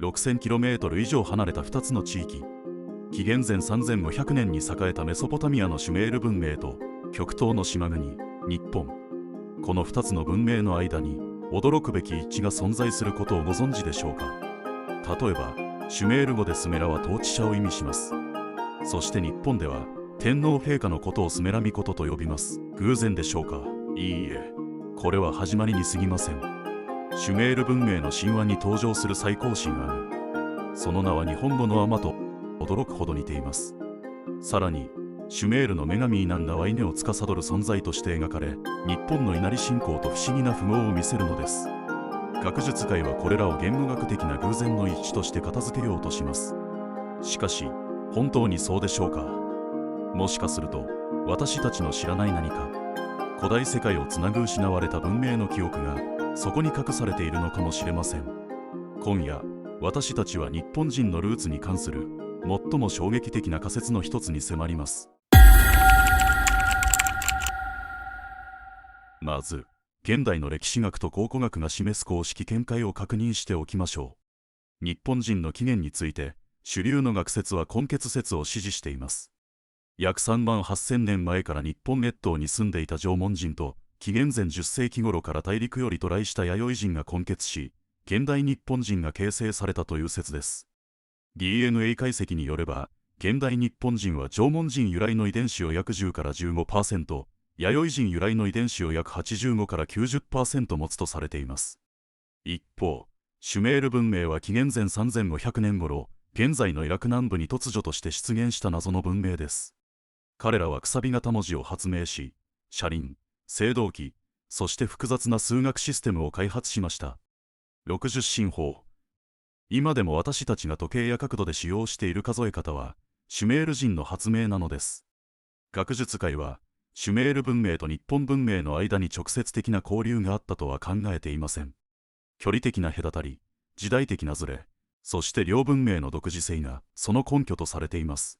6000km 以上離れた2つの地域、紀元前3500年に栄えたメソポタミアのシュメール文明と極東の島国日本、この2つの文明の間に驚くべき一致が存在することをご存知でしょうか。例えばシュメール語でスメラは統治者を意味します。そして日本では天皇陛下のことをスメラミコトと呼びます。偶然でしょうか。いいえ、これは始まりに過ぎません。シュメール文明の神話に登場する最高神アヌ、その名は日本語のアマと驚くほど似ています。さらにシュメールの女神イナンがワイネを司る存在として描かれ、日本の稲荷信仰と不思議な符号を見せるのです。学術界はこれらを言語学的な偶然の一致として片付けようとします。しかし本当にそうでしょうか。もしかすると私たちの知らない何か、古代世界をつなぐ失われた文明の記憶がそこに隠されているのかもしれません。今夜私たちは日本人のルーツに関する最も衝撃的な仮説の一つに迫ります。まず現代の歴史学と考古学が示す公式見解を確認しておきましょう。日本人の起源について主流の学説は根血説を支持しています。約3万8000年前から日本列島に住んでいた縄文人と紀元前10世紀頃から大陸より渡来した弥生人が根血し、現代日本人が形成されたという説です。DNA 解析によれば現代日本人は縄文人由来の遺伝子を約10から 15%、弥生人由来の遺伝子を約85から 90% 持つとされています。一方シュメール文明は紀元前3500年頃、現在のイラク南部に突如として出現した謎の文明です。彼らはくさび型文字を発明し、車輪、青銅器、そして複雑な数学システムを開発しました。60進法。今でも私たちが時計や角度で使用している数え方はシュメール人の発明なのです。学術界はシュメール文明と日本文明の間に直接的な交流があったとは考えていません。距離的な隔たり、時代的なズレ、そして両文明の独自性がその根拠とされています。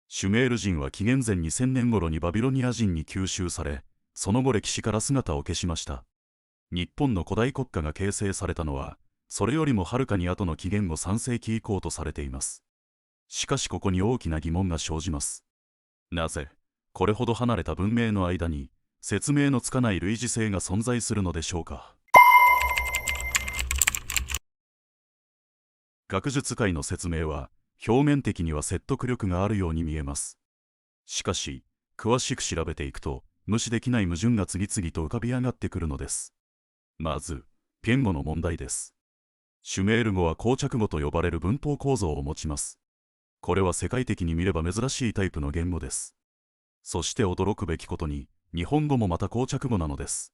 シュメール人は紀元前2000年頃にバビロニア人に吸収され、その後歴史から姿を消しました。日本の古代国家が形成されたのは、それよりもはるかに後の紀元後3世紀以降とされています。しかしここに大きな疑問が生じます。なぜ、これほど離れた文明の間に、説明のつかない類似性が存在するのでしょうか。学術界の説明は、表面的には説得力があるように見えます。しかし、詳しく調べていくと、無視できない矛盾が次々と浮かび上がってくるのです。まず、言語の問題です。シュメール語は膠着語と呼ばれる文法構造を持ちます。これは世界的に見れば珍しいタイプの言語です。そして驚くべきことに、日本語もまた膠着語なのです。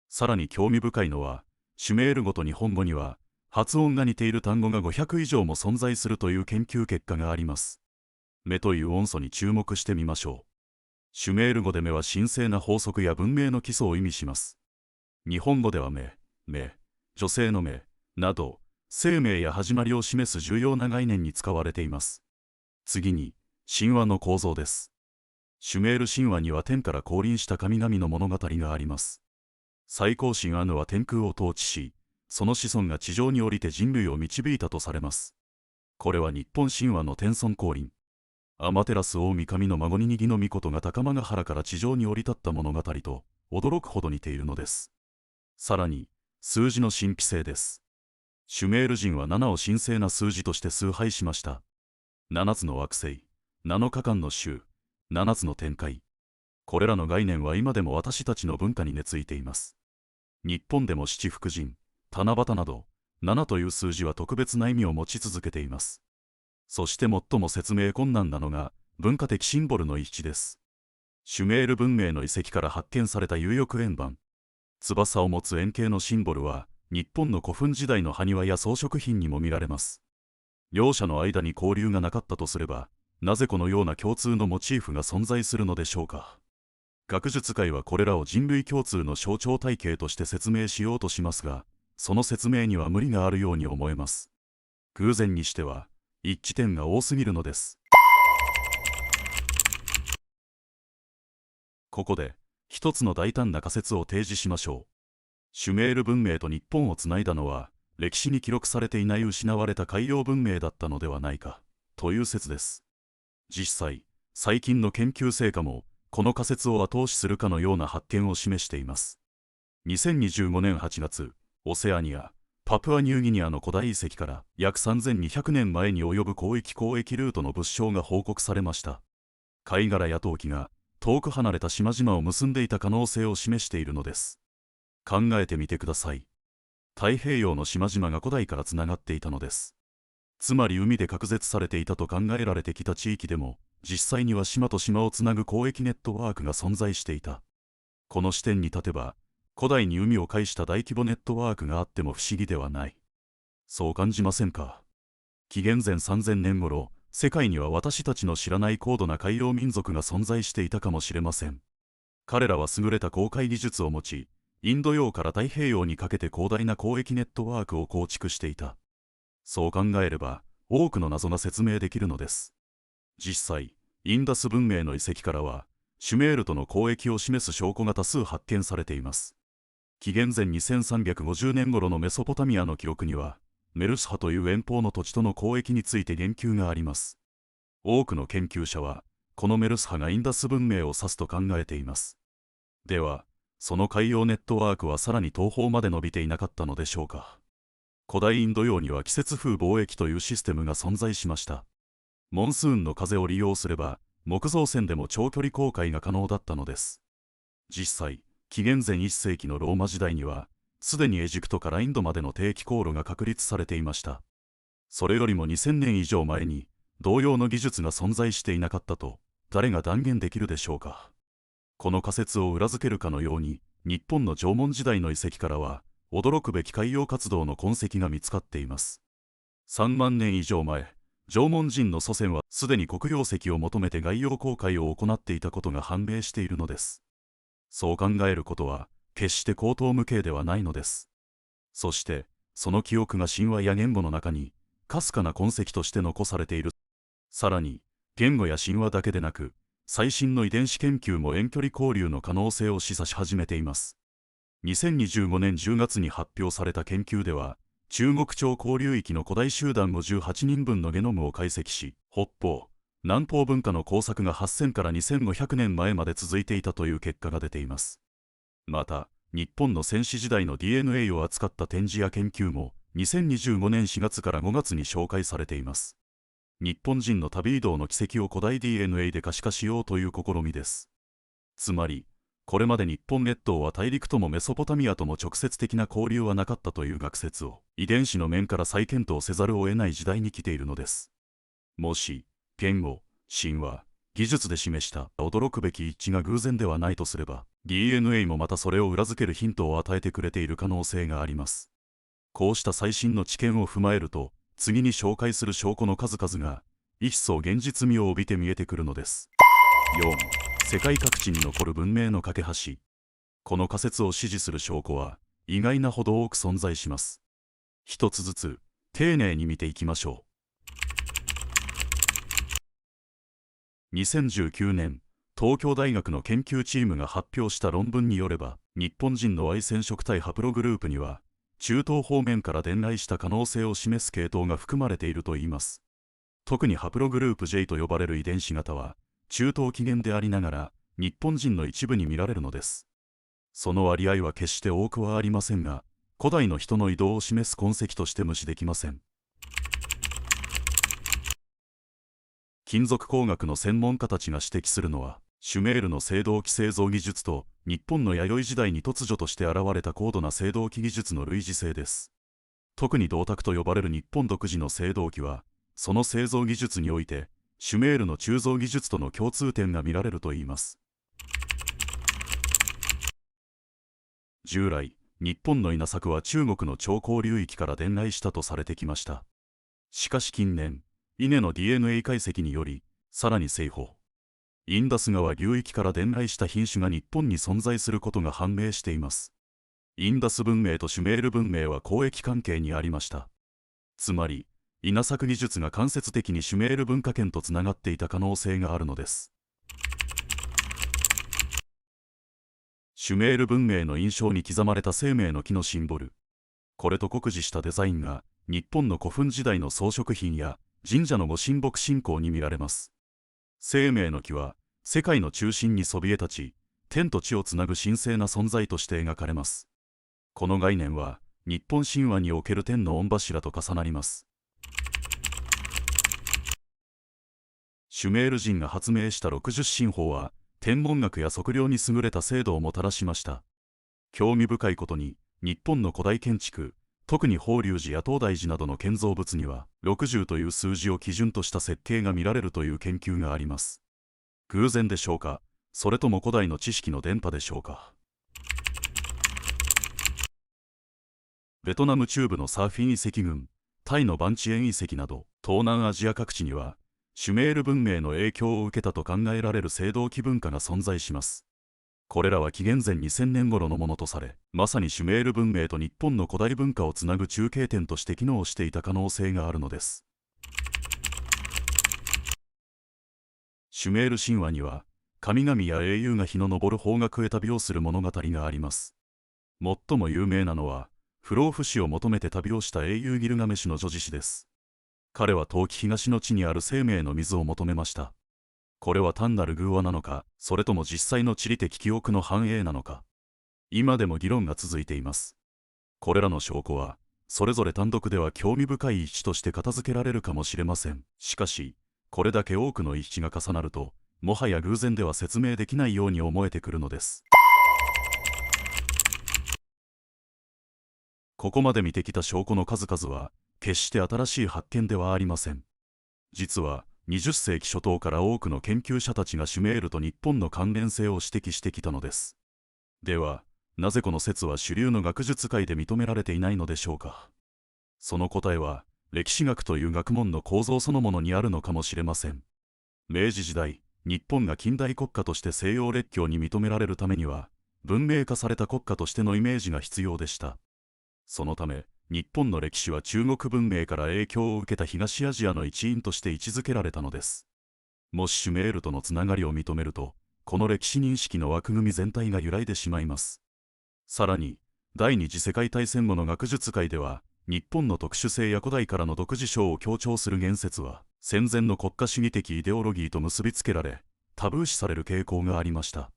さらに興味深いのは、シュメール語と日本語には、発音が似ている単語が500以上も存在するという研究結果があります。目という音素に注目してみましょう。シュメール語で目は神聖な法則や文明の基礎を意味します。日本語では目、女性の目など、生命や始まりを示す重要な概念に使われています。次に、神話の構造です。シュメール神話には天から降臨した神々の物語があります。最高神アヌは天空を統治し、その子孫が地上に降りて人類を導いたとされます。これは日本神話の天孫降臨。アマテラス大神の孫ににぎの命が高間ヶ原から地上に降り立った物語と驚くほど似ているのです。さらに、数字の神秘性です。シュメール人は7を神聖な数字として崇拝しました。7つの惑星、7日間の週、7つの天界。これらの概念は今でも私たちの文化に根付いています。日本でも七福神、七夕など、7という数字は特別な意味を持ち続けています。そして最も説明困難なのが、文化的シンボルの一致です。シュメール文明の遺跡から発見された有翼円盤。翼を持つ円形のシンボルは、日本の古墳時代の埴輪や装飾品にも見られます。両者の間に交流がなかったとすれば、なぜこのような共通のモチーフが存在するのでしょうか。学術界はこれらを人類共通の象徴体系として説明しようとしますが、その説明には無理があるように思えます。偶然にしては一致点が多すぎるのです。ここで一つの大胆な仮説を提示しましょう。シュメール文明と日本をつないだのは歴史に記録されていない失われた海洋文明だったのではないかという説です。実際、最近の研究成果もこの仮説を後押しするかのような発見を示しています。2025年8月、オセアニア、パプアニューギニアの古代遺跡から約3200年前に及ぶ交易ルートの物証が報告されました。貝殻や陶器が遠く離れた島々を結んでいた可能性を示しているのです。考えてみてください。太平洋の島々が古代からつながっていたのです。つまり海で隔絶されていたと考えられてきた地域でも、実際には島と島をつなぐ交易ネットワークが存在していた。この視点に立てば、古代に海を介した大規模ネットワークがあっても不思議ではない。そう感じませんか？紀元前3000年頃、世界には私たちの知らない高度な海洋民族が存在していたかもしれません。彼らは優れた航海技術を持ち、インド洋から太平洋にかけて広大な交易ネットワークを構築していた。そう考えれば、多くの謎が説明できるのです。実際、インダス文明の遺跡からは、シュメールとの交易を示す証拠が多数発見されています。紀元前2350年頃のメソポタミアの記録には、メルスハという遠方の土地との交易について言及があります。多くの研究者は、このメルスハがインダス文明を指すと考えています。では、その海洋ネットワークはさらに東方まで伸びていなかったのでしょうか。古代インド洋には季節風貿易というシステムが存在しました。モンスーンの風を利用すれば、木造船でも長距離航海が可能だったのです。実際、紀元前1世紀のローマ時代には、すでにエジプトからインドまでの定期航路が確立されていました。それよりも2000年以上前に、同様の技術が存在していなかったと、誰が断言できるでしょうか。この仮説を裏付けるかのように、日本の縄文時代の遺跡からは、驚くべき海洋活動の痕跡が見つかっています。3万年以上前、縄文人の祖先はすでに黒曜石を求めて外洋航海を行っていたことが判明しているのです。そう考えることは、決して荒唐無稽ではないのです。そして、その記憶が神話や言語の中に、かすかな痕跡として残されている。さらに、言語や神話だけでなく、最新の遺伝子研究も遠距離交流の可能性を示唆し始めています。2025年10月に発表された研究では、中国朝交流域の古代集団58人分のゲノムを解析し、北方、南方文化の工作が8000から2500年前まで続いていたという結果が出ています。また、日本の先史時代の DNA を扱った展示や研究も、2025年4月から5月に紹介されています。日本人の旅移動の軌跡を古代 DNA で可視化しようという試みです。つまり、これまで日本列島は大陸ともメソポタミアとも直接的な交流はなかったという学説を遺伝子の面から再検討せざるを得ない時代に来ているのです。もし、言語、神話、技術で示した驚くべき一致が偶然ではないとすれば、DNA もまたそれを裏付けるヒントを与えてくれている可能性があります。こうした最新の知見を踏まえると、次に紹介する証拠の数々が、一層現実味を帯びて見えてくるのです。4. 世界各地に残る文明の架け橋。この仮説を支持する証拠は意外なほど多く存在します。一つずつ丁寧に見ていきましょう。2019年、東京大学の研究チームが発表した論文によれば、日本人の Y 染色体ハプログループには、中東方面から伝来した可能性を示す系統が含まれているといいます。特にハプログループ J と呼ばれる遺伝子型は、中東起源でありながら日本人の一部に見られるのです。その割合は決して多くはありませんが、古代の人の移動を示す痕跡として無視できません。金属工学の専門家たちが指摘するのは、シュメールの青銅器製造技術と日本の弥生時代に突如として現れた高度な青銅器技術の類似性です。特に銅鐸と呼ばれる日本独自の青銅器は、その製造技術において、シュメールの鋳造技術との共通点が見られるといいます。従来、日本の稲作は中国の長江流域から伝来したとされてきました。しかし近年、稲の DNA 解析により、さらに西方、インダス川流域から伝来した品種が日本に存在することが判明しています。インダス文明とシュメール文明は交易関係にありました。つまり、稲作技術が間接的にシュメール文化圏とつながっていた可能性があるのです。シュメール文明の印象に刻まれた生命の木のシンボル。これと酷似したデザインが日本の古墳時代の装飾品や神社のご神木信仰に見られます。生命の木は世界の中心にそびえ立ち、天と地をつなぐ神聖な存在として描かれます。この概念は日本神話における天の御柱と重なります。シュメール人が発明した60神法は天文学や測量に優れた精度をもたらしました。興味深いことに日本の古代建築、特に法隆寺や東大寺などの建造物には60という数字を基準とした設計が見られるという研究があります。偶然でしょうか、それとも古代の知識の伝播でしょうか。ベトナム中部のサーフィン遺跡群、タイのバンチエン遺跡など東南アジア各地にはシュメール文明の影響を受けたと考えられる青銅器文化が存在します。これらは紀元前2000年頃のものとされ、まさにシュメール文明と日本の古代文化をつなぐ中継点として機能していた可能性があるのです。シュメール神話には、神々や英雄が日の昇る方角へ旅をする物語があります。最も有名なのは、不老不死を求めて旅をした英雄ギルガメシュの叙事詩です。彼は遠き東の地にある生命の水を求めました。これは単なる偶話なのか、それとも実際の地理的記憶の反映なのか。今でも議論が続いています。これらの証拠は、それぞれ単独では興味深い一致として片付けられるかもしれません。しかし、これだけ多くの一致が重なると、もはや偶然では説明できないように思えてくるのです。ここまで見てきた証拠の数々は、決して新しい発見ではありません。実は、20世紀初頭から多くの研究者たちがシュメールと日本の関連性を指摘してきたのです。では、なぜこの説は主流の学術界で認められていないのでしょうか。その答えは、歴史学という学問の構造そのものにあるのかもしれません。明治時代、日本が近代国家として西洋列強に認められるためには、文明化された国家としてのイメージが必要でした。そのため、日本の歴史は中国文明から影響を受けた東アジアの一員として位置づけられたのです。もしシュメールとのつながりを認めると、この歴史認識の枠組み全体が揺らいでしまいます。さらに、第二次世界大戦後の学術界では、日本の特殊性や古代からの独自性を強調する言説は、戦前の国家主義的イデオロギーと結びつけられ、タブー視される傾向がありました。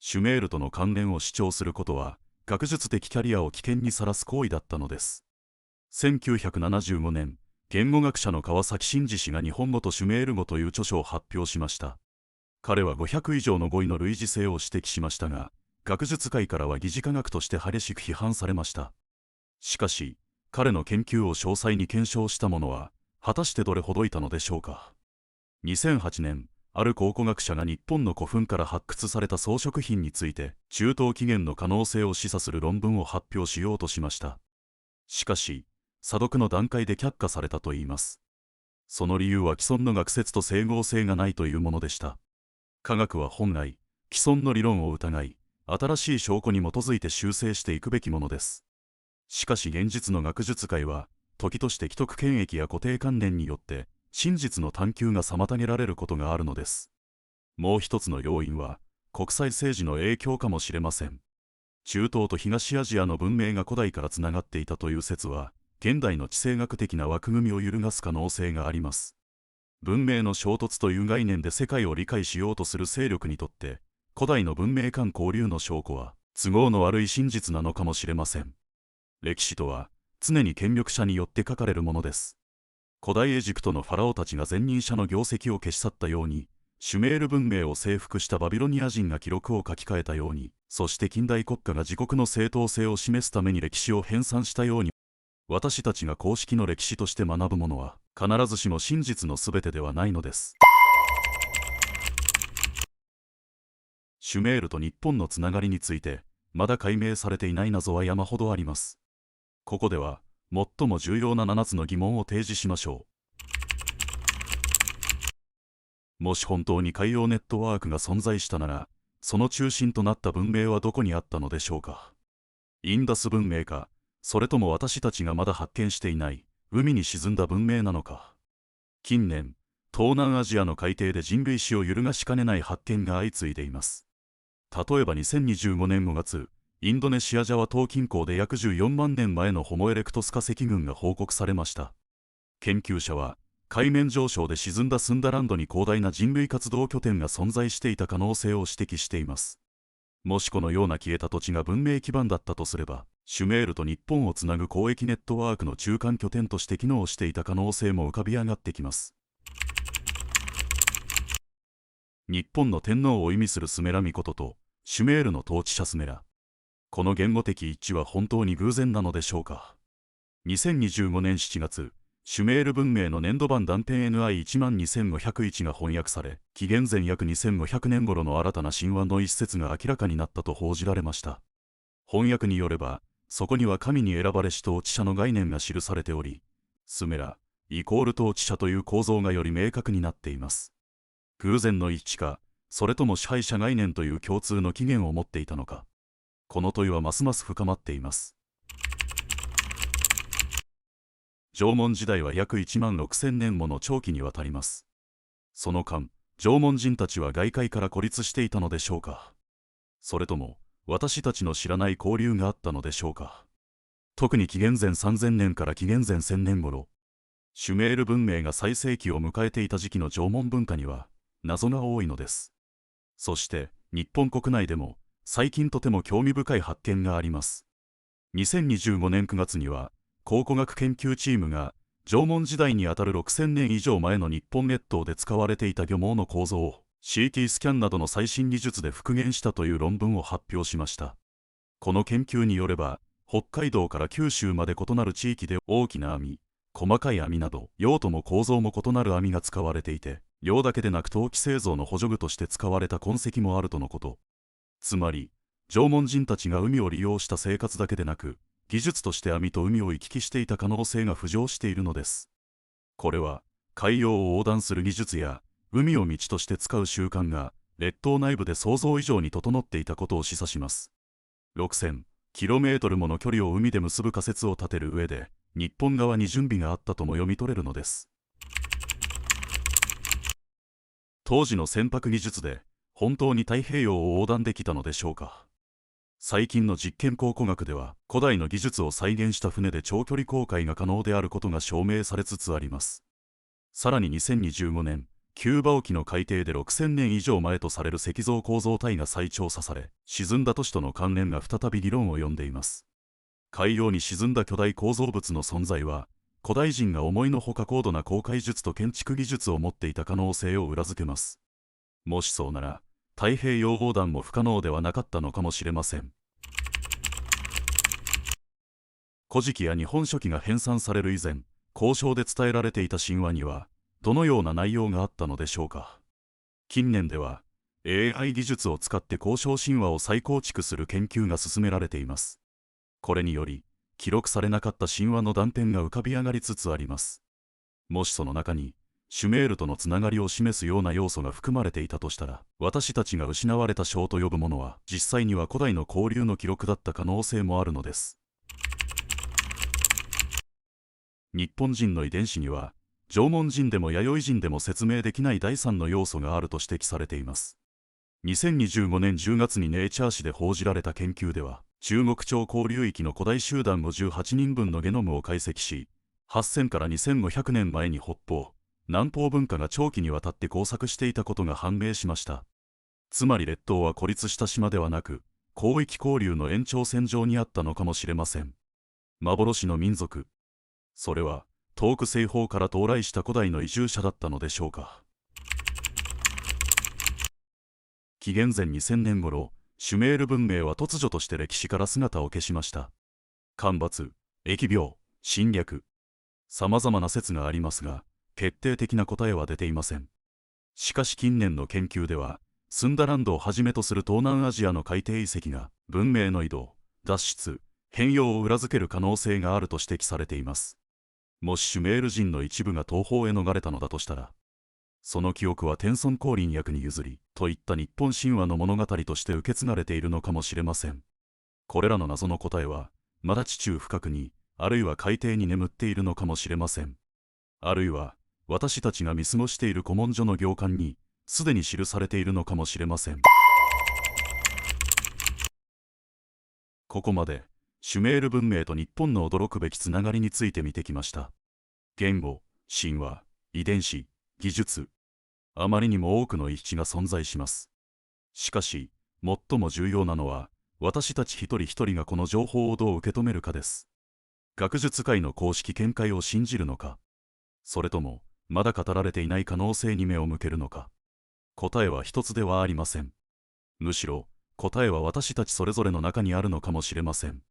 シュメールとの関連を主張することは、学術的キャリアを危険にさらす行為だったのです。1975年、言語学者の川崎真嗣氏が日本語とシュメール語という著書を発表しました。彼は500以上の語彙の類似性を指摘しましたが、学術界からは疑似科学として激しく批判されました。しかし、彼の研究を詳細に検証した者は、果たしてどれほどいたのでしょうか。2008年、ある考古学者が日本の古墳から発掘された装飾品について、中東起源の可能性を示唆する論文を発表しようとしました。しかし、査読の段階で却下されたといいます。その理由は既存の学説と整合性がないというものでした。科学は本来、既存の理論を疑い、新しい証拠に基づいて修正していくべきものです。しかし現実の学術界は、時として既得権益や固定観念によって、真実の探求が妨げられることがあるのです。もう一つの要因は、国際政治の影響かもしれません。中東と東アジアの文明が古代からつながっていたという説は、現代の地政学的な枠組みを揺るがす可能性があります。文明の衝突という概念で世界を理解しようとする勢力にとって、古代の文明間交流の証拠は、都合の悪い真実なのかもしれません。歴史とは、常に権力者によって書かれるものです。古代エジプトのファラオたちが前任者の業績を消し去ったように、シュメール文明を征服したバビロニア人が記録を書き換えたように、そして近代国家が自国の正当性を示すために歴史を編纂したように、私たちが公式の歴史として学ぶものは、必ずしも真実のすべてではないのです。シュメールと日本のつながりについて、まだ解明されていない謎は山ほどあります。ここでは、最も重要な7つの疑問を提示しましょう。もし本当に海洋ネットワークが存在したなら、その中心となった文明はどこにあったのでしょうか。インダス文明か、それとも私たちがまだ発見していない海に沈んだ文明なのか。近年、東南アジアの海底で人類史を揺るがしかねない発見が相次いでいます。例えば2025年5月、インドネシアジャワ島近郊で約14万年前のホモ・エレクトス化石群が報告されました。研究者は、海面上昇で沈んだスンダランドに広大な人類活動拠点が存在していた可能性を指摘しています。もしこのような消えた土地が文明基盤だったとすれば、シュメールと日本をつなぐ交易ネットワークの中間拠点として機能していた可能性も浮かび上がってきます。日本の天皇を意味するスメラミコトとシュメールの統治者スメラ。この言語的一致は本当に偶然なのでしょうか。2025年7月、シュメール文明の年度版断片 NI12501 が翻訳され、紀元前約2500年頃の新たな神話の一節が明らかになったと報じられました。翻訳によれば、そこには神に選ばれし統治者の概念が記されており、スメライコール統治者という構造がより明確になっています。偶然の一致か、それとも支配者概念という共通の起源を持っていたのか。この問いはますます深まっています。縄文時代は約1万6000年もの長期にわたります。その間、縄文人たちは外界から孤立していたのでしょうか。それとも、私たちの知らない交流があったのでしょうか。特に紀元前3000年から紀元前1000年頃、シュメール文明が最盛期を迎えていた時期の縄文文化には、謎が多いのです。そして、日本国内でも、最近とても興味深い発見があります。2025年9月には、考古学研究チームが、縄文時代にあたる6000年以上前の日本列島で使われていた漁網の構造を、CT スキャンなどの最新技術で復元したという論文を発表しました。この研究によれば、北海道から九州まで異なる地域で大きな網、細かい網など、用途も構造も異なる網が使われていて、漁だけでなく陶器製造の補助具として使われた痕跡もあるとのこと。つまり、縄文人たちが海を利用した生活だけでなく、技術として網と海を行き来していた可能性が浮上しているのです。これは、海洋を横断する技術や、海を道として使う習慣が、列島内部で想像以上に整っていたことを示唆します。6000km もの距離を海で結ぶ仮説を立てる上で、日本側に準備があったとも読み取れるのです。当時の船舶技術で、本当に太平洋を横断できたのでしょうか。最近の実験考古学では、古代の技術を再現した船で長距離航海が可能であることが証明されつつあります。さらに2025年、キューバ沖の海底で6000年以上前とされる石像構造体が再調査され、沈んだ都市との関連が再び議論を呼んでいます。海洋に沈んだ巨大構造物の存在は、古代人が思いのほか高度な航海術と建築技術を持っていた可能性を裏付けます。もしそうなら、太平洋横断も不可能ではなかったのかもしれません。古事記や日本書紀が編纂される以前、交渉で伝えられていた神話には、どのような内容があったのでしょうか。近年では、AI 技術を使って交渉神話を再構築する研究が進められています。これにより、記録されなかった神話の断片が浮かび上がりつつあります。もしその中に、シュメールとのつながりを示すような要素が含まれていたとしたら、私たちが失われた章と呼ぶものは、実際には古代の交流の記録だった可能性もあるのです。日本人の遺伝子には、縄文人でも弥生人でも説明できない第三の要素があると指摘されています。2025年10月にネイチャー誌で報じられた研究では、中国朝交流域の古代集団58人分のゲノムを解析し、8000から2500年前に北方、南方文化が長期にわたって交錯していたことが判明しました。つまり列島は孤立した島ではなく、広域交流の延長線上にあったのかもしれません。幻の民族。それは、遠く西方から到来した古代の移住者だったのでしょうか。紀元前2000年頃、シュメール文明は突如として歴史から姿を消しました。干ばつ、疫病、侵略。様々な説がありますが、決定的な答えは出ていません。しかし近年の研究では、スンダランドをはじめとする東南アジアの海底遺跡が、文明の移動、脱出、変容を裏付ける可能性があると指摘されています。もしシュメール人の一部が東方へ逃れたのだとしたら、その記憶は天孫降臨役に譲り、といった日本神話の物語として受け継がれているのかもしれません。これらの謎の答えは、まだ地中深くに、あるいは海底に眠っているのかもしれません。あるいは、私たちが見過ごしている古文書の行間に、すでに記されているのかもしれません。ここまでシュメール文明と日本の驚くべきつながりについて見てきました。言語、神話、遺伝子、技術、あまりにも多くの一致が存在します。しかし最も重要なのは、私たち一人一人がこの情報をどう受け止めるかです。学術界の公式見解を信じるのか、それともまだ語られていない可能性に目を向けるのか。答えは一つではありません。むしろ答えは私たちそれぞれの中にあるのかもしれません。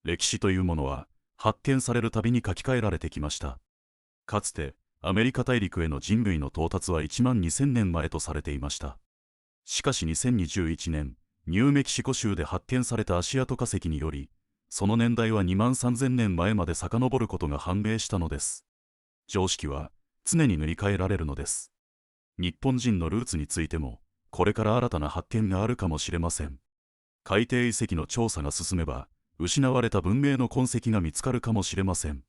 歴史というものは発見されるたびに書き換えられてきました。かつてアメリカ大陸への人類の到達は1万2000年前とされていました。しかし2021年、ニューメキシコ州で発見された足跡化石により、その年代は2万3000年前まで遡ることが判明したのです。常識は常に塗り替えられるのです。日本人のルーツについても、これから新たな発見があるかもしれません。海底遺跡の調査が進めば、失われた文明の痕跡が見つかるかもしれません。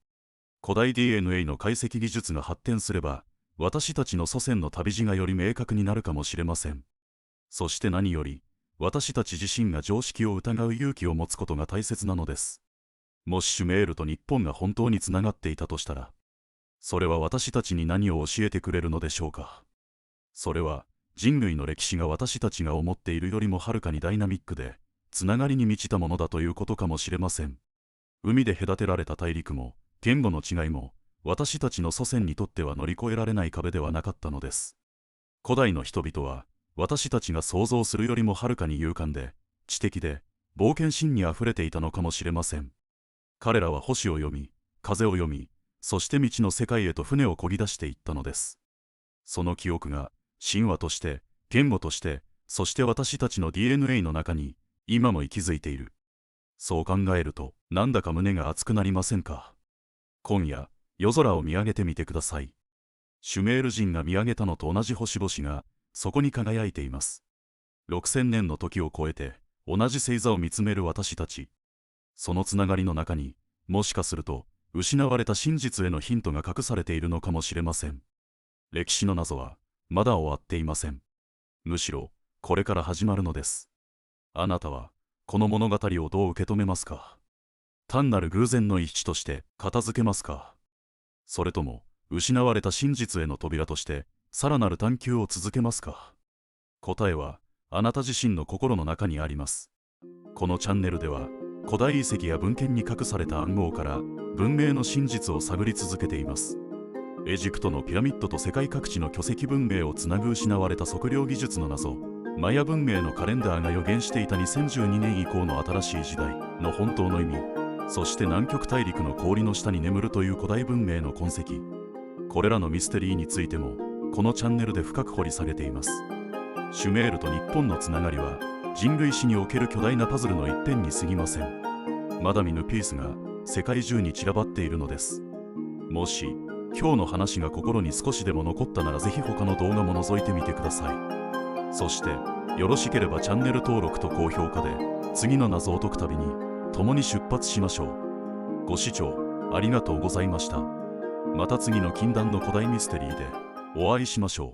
古代 DNA の解析技術が発展すれば、私たちの祖先の旅路がより明確になるかもしれません。そして何より、私たち自身が常識を疑う勇気を持つことが大切なのです。もしシュメールと日本が本当につながっていたとしたら、それは私たちに何を教えてくれるのでしょうか。それは、人類の歴史が私たちが思っているよりもはるかにダイナミックで、つながりに満ちたものだということかもしれません。海で隔てられた大陸も、言語の違いも、私たちの祖先にとっては乗り越えられない壁ではなかったのです。古代の人々は、私たちが想像するよりもはるかに勇敢で、知的で、冒険心にあふれていたのかもしれません。彼らは星を読み、風を読み、そして未知の世界へと船を漕ぎ出していったのです。その記憶が、神話として、言語として、そして私たちの DNA の中に、今も息づいている。そう考えると、なんだか胸が熱くなりませんか。今夜、夜空を見上げてみてください。シュメール人が見上げたのと同じ星々が、そこに輝いています。6000年の時を超えて、同じ星座を見つめる私たち。そのつながりの中に、もしかすると、失われた真実へのヒントが隠されているのかもしれません。歴史の謎は、まだ終わっていません。むしろ、これから始まるのです。あなたは、この物語をどう受け止めますか。単なる偶然の一致として片付けますか。それとも、失われた真実への扉として、さらなる探求を続けますか。答えは、あなた自身の心の中にあります。このチャンネルでは、古代遺跡や文献に隠された暗号から、文明の真実を探り続けています。エジプトのピラミッドと世界各地の巨石文明をつなぐ失われた測量技術の謎、マヤ文明のカレンダーが予言していた2012年以降の新しい時代の本当の意味、そして南極大陸の氷の下に眠るという古代文明の痕跡、これらのミステリーについてもこのチャンネルで深く掘り下げています。シュメールと日本のつながりは人類史における巨大なパズルの一辺に過ぎません。まだ見ぬピースが世界中に散らばっているのです。もし今日の話が心に少しでも残ったならぜひ他の動画も覗いてみてください。そしてよろしければチャンネル登録と高評価で次の謎を解くたびに共に出発しましょう。ご視聴ありがとうございました。また次の禁断の古代ミステリーでお会いしましょう。